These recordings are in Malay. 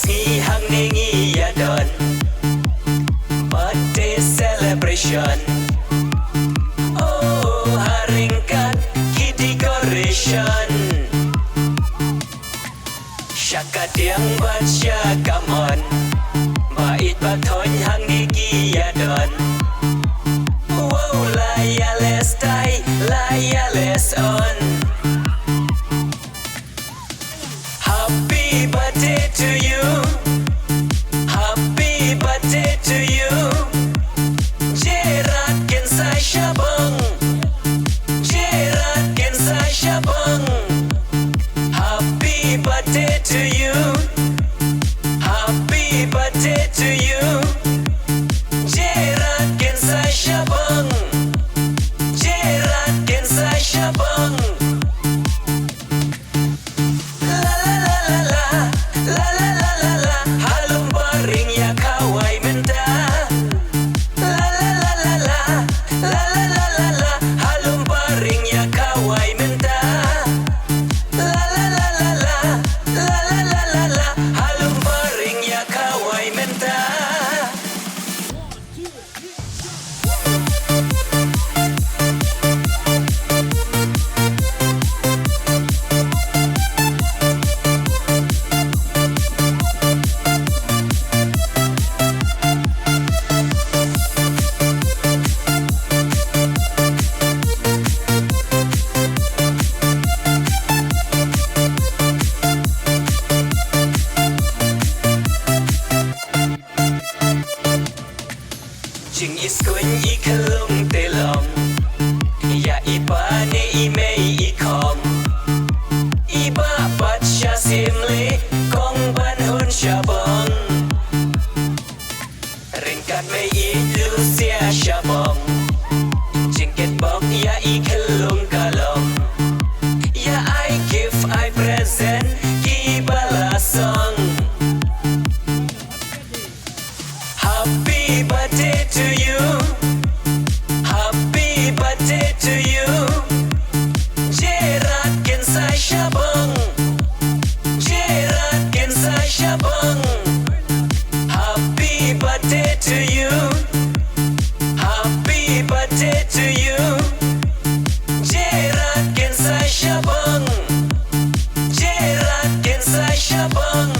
Ngi hang nengi ya don birthday celebration. Oh haringkat ki decoration. Syakat yang baca kamon bait batoin hang negi ya don. Wow laya les tai laya les on. Happy birthday to you. Happy birthday to you. Gerard Kynsai Shabong. Gerard Kynsai Shabong. Happy birthday to you. Happy birthday to you. Gerard Kynsai Shabong. Gerard Kynsai Shabong. Jing iskuin ikalung telong ya ipa ne imei ikom iba pat syasimle kong ban hun Shabong ringkat mei ilusia Shabong jingket bok ya ikalung kalong ya I give I present ki balasong. Happy birthday to you. Happy birthday to you. Gerard Kynsai Shabong. Gerard Kynsai Shabong. Happy birthday to you. Happy birthday to you. Gerard Kynsai Shabong. Gerard Kynsai Shabong.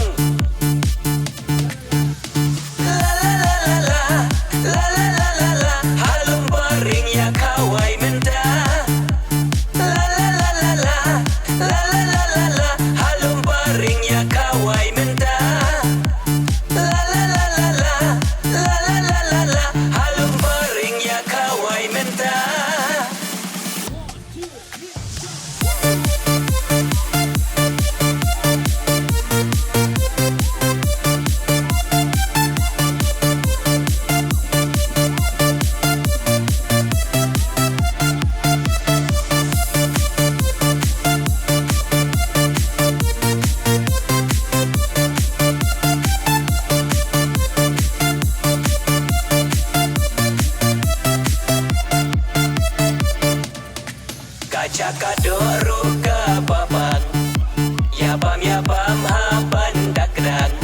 Jakadok ruka babang Yabam haban dakdang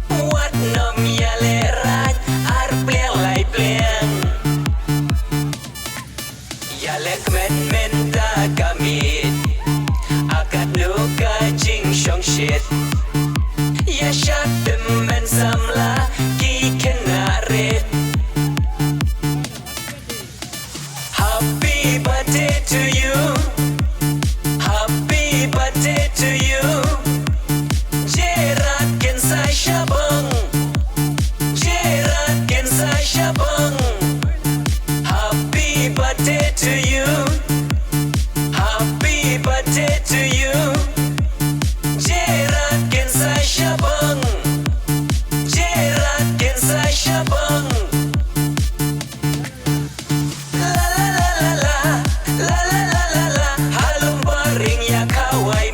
Wat nom ya leraj ar pleng lai pleng Ya lek men ta kamit Akad luka jing shong shit Ya Shad men samla ki kena red. Happy birthday to you. Happy birthday to you. Gerard Kynsai Shabong. Gerard Kynsai Shabong. Happy birthday to you. Happy birthday to you. Gerard Kynsai Shabong. Gerard Kynsai Shabong. La la la la la la la la la. Halum baring ya kawai